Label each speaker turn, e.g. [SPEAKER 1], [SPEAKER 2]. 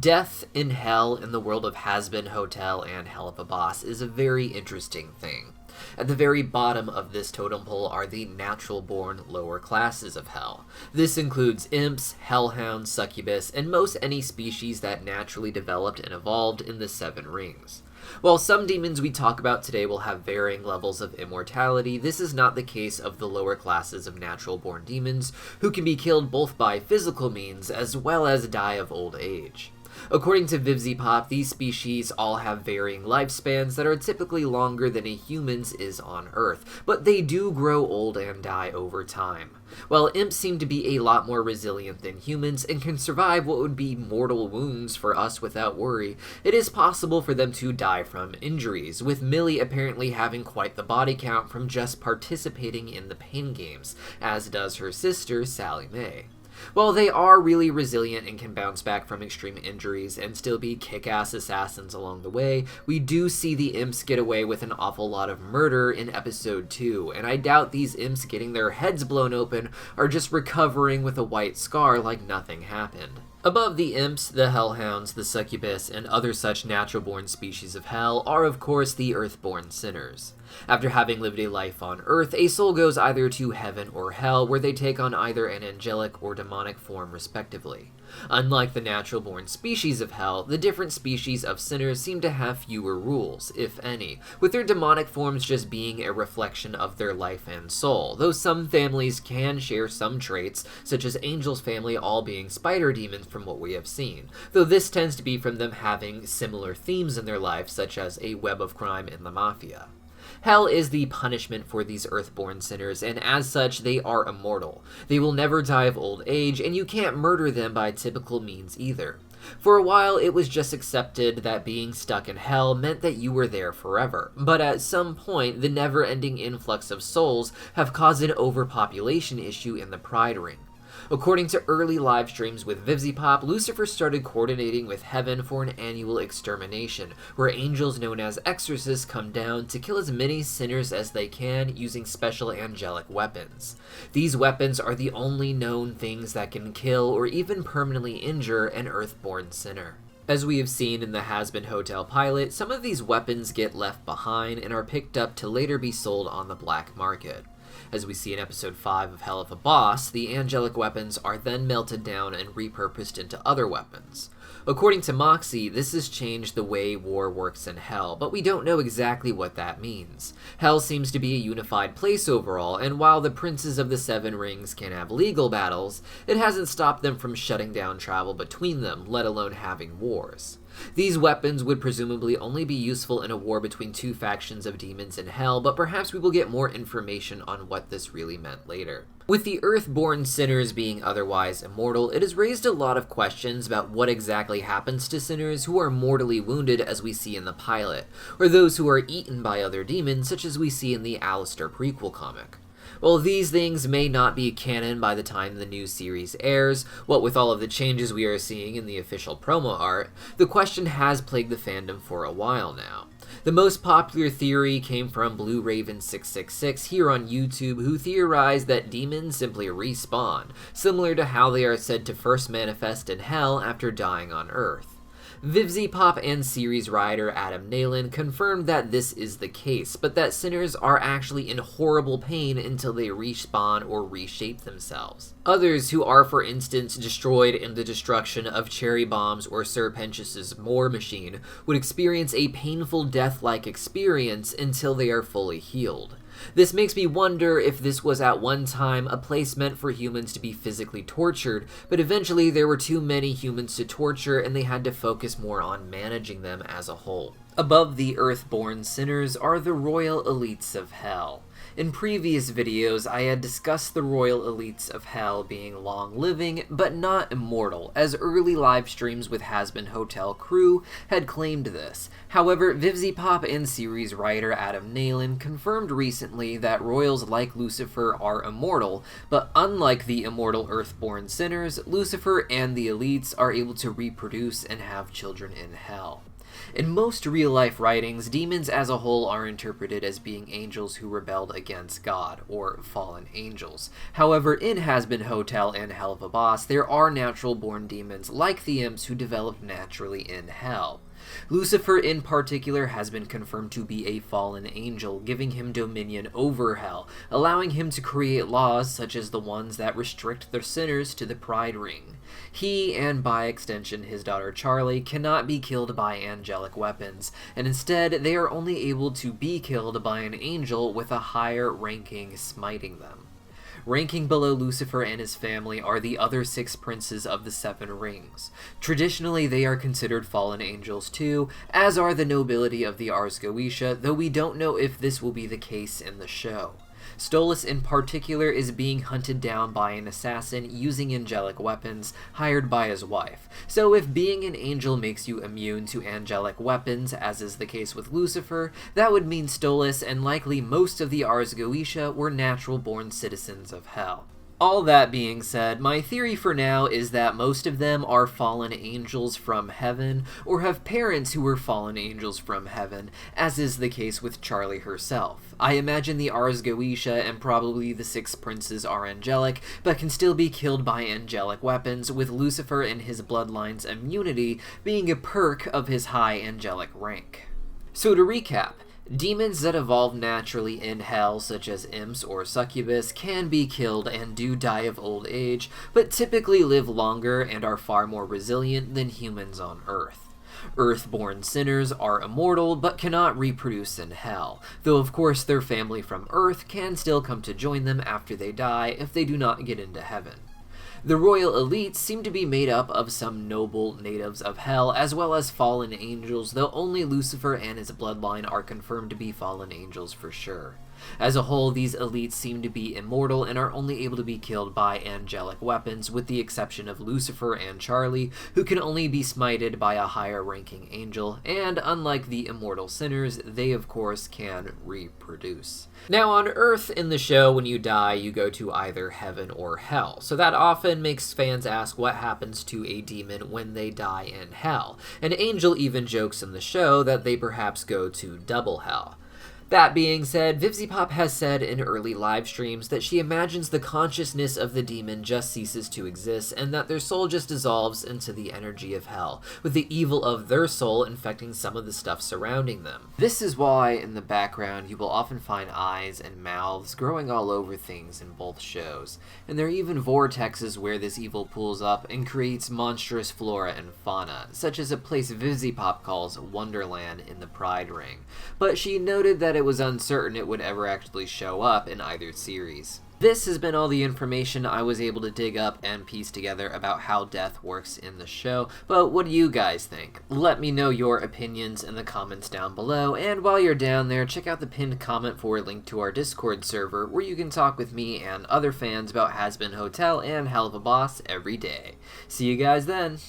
[SPEAKER 1] Death in hell in the world of Hazbin Hotel and Helluva Boss is a very interesting thing. At the very bottom of this totem pole are the natural-born lower classes of hell. This includes imps, hellhounds, succubus, and most any species that naturally developed and evolved in the Seven Rings. While some demons we talk about today will have varying levels of immortality, this is not the case of the lower classes of natural-born demons, who can be killed both by physical means as well as die of old age. According to VivziePop, these species all have varying lifespans that are typically longer than a human's is on Earth, but they do grow old and die over time. While imps seem to be a lot more resilient than humans and can survive what would be mortal wounds for us without worry, it is possible for them to die from injuries, with Millie apparently having quite the body count from just participating in the pain games, as does her sister, Sally Mae. While they are really resilient and can bounce back from extreme injuries and still be kick-ass assassins along the way, we do see the imps get away with an awful lot of murder in episode 2, and I doubt these imps getting their heads blown open are just recovering with a white scar like nothing happened. Above the imps, the hellhounds, the succubus, and other such natural-born species of hell are of course the Earthborn sinners. After having lived a life on Earth, a soul goes either to heaven or hell, where they take on either an angelic or demonic form respectively. Unlike the natural-born species of hell, the different species of sinners seem to have fewer rules, if any, with their demonic forms just being a reflection of their life and soul, though some families can share some traits, such as Angel's family all being spider demons from what we have seen, though this tends to be from them having similar themes in their life, such as a web of crime in the mafia. Hell is the punishment for these Earthborn sinners, and as such, they are immortal. They will never die of old age, and you can't murder them by typical means either. For a while, it was just accepted that being stuck in hell meant that you were there forever, but at some point, the never-ending influx of souls have caused an overpopulation issue in the Pride Ring. According to early live streams with VivziePop, Lucifer started coordinating with Heaven for an annual extermination, where angels known as exorcists come down to kill as many sinners as they can using special angelic weapons. These weapons are the only known things that can kill or even permanently injure an Earthborn sinner. As we have seen in the Hazbin Hotel pilot, some of these weapons get left behind and are picked up to later be sold on the black market. As we see in episode 5 of Helluva Boss, the angelic weapons are then melted down and repurposed into other weapons. According to Moxie, this has changed the way war works in Hell, but we don't know exactly what that means. Hell seems to be a unified place overall, and while the princes of the Seven Rings can have legal battles, it hasn't stopped them from shutting down travel between them, let alone having wars. These weapons would presumably only be useful in a war between two factions of demons in Hell, but perhaps we will get more information on what this really meant later. With the Earthborn sinners being otherwise immortal, it has raised a lot of questions about what exactly happens to sinners who are mortally wounded as we see in the pilot, or those who are eaten by other demons such as we see in the Alistair prequel comic. While these things may not be canon by the time the new series airs, what with all of the changes we are seeing in the official promo art, the question has plagued the fandom for a while now. The most popular theory came from Blue Raven 666 here on YouTube, who theorized that demons simply respawn, similar to how they are said to first manifest in Hell after dying on Earth. VivziePop and series writer Adam Nalen confirmed that this is the case, but that sinners are actually in horrible pain until they respawn or reshape themselves. Others, who are for instance destroyed in the destruction of cherry bombs or Sir Pentius's War Machine, would experience a painful death-like experience until they are fully healed. This makes me wonder if this was at one time a place meant for humans to be physically tortured, but eventually there were too many humans to torture and they had to focus more on managing them as a whole. Above the Earthborn sinners are the royal elites of Hell. In previous videos, I had discussed the royal elites of Hell being long-living, but not immortal, as early live streams with Hazbin Hotel crew had claimed this. However, VivziePop and series writer Adam Nalen confirmed recently that royals like Lucifer are immortal, but unlike the immortal Earthborn sinners, Lucifer and the elites are able to reproduce and have children in Hell. In most real-life writings, demons as a whole are interpreted as being angels who rebelled against God, or fallen angels. However, in Hazbin Hotel and Helluva Boss, there are natural-born demons like the imps who developed naturally in Hell. Lucifer in particular has been confirmed to be a fallen angel, giving him dominion over Hell, allowing him to create laws such as the ones that restrict the sinners to the Pride Ring. He, and by extension his daughter Charlie, cannot be killed by angelic weapons, and instead they are only able to be killed by an angel with a higher ranking smiting them. Ranking below Lucifer and his family are the other 6 princes of the 7 rings. Traditionally, they are considered fallen angels too, as are the nobility of the Ars Goetia, though we don't know if this will be the case in the show. Stolas in particular is being hunted down by an assassin using angelic weapons hired by his wife. So if being an angel makes you immune to angelic weapons, as is the case with Lucifer, that would mean Stolas and likely most of the Ars Goetia were natural-born citizens of Hell. All that being said, my theory for now is that most of them are fallen angels from heaven, or have parents who were fallen angels from heaven, as is the case with Charlie herself. I imagine the Ars Goetia and probably the 6 princes are angelic, but can still be killed by angelic weapons, with Lucifer and his bloodline's immunity being a perk of his high angelic rank. So to recap, demons that evolve naturally in Hell, such as imps or succubus, can be killed and do die of old age, but typically live longer and are far more resilient than humans on Earth. Earthborn sinners are immortal but cannot reproduce in Hell, though of course their family from Earth can still come to join them after they die if they do not get into heaven. The royal elites seem to be made up of some noble natives of Hell, as well as fallen angels, though only Lucifer and his bloodline are confirmed to be fallen angels for sure. As a whole, these elites seem to be immortal and are only able to be killed by angelic weapons, with the exception of Lucifer and Charlie, who can only be smited by a higher-ranking angel, and unlike the immortal sinners, they of course can reproduce. Now on Earth in the show, when you die, you go to either heaven or hell, so that often makes fans ask what happens to a demon when they die in hell, and Angel even jokes in the show that they perhaps go to double hell. That being said, Vivziepop has said in early live streams that she imagines the consciousness of the demon just ceases to exist and that their soul just dissolves into the energy of hell, with the evil of their soul infecting some of the stuff surrounding them. This is why in the background you will often find eyes and mouths growing all over things in both shows, and there are even vortexes where this evil pulls up and creates monstrous flora and fauna, such as a place Vivziepop calls Wonderland in the Pride Ring, but she noted that it was uncertain it would ever actually show up in either series. This has been all the information I was able to dig up and piece together about how death works in the show, but what do you guys think? Let me know your opinions in the comments down below, and while you're down there, check out the pinned comment for a link to our Discord server where you can talk with me and other fans about Hazbin Hotel and Helluva Boss every day. See you guys then!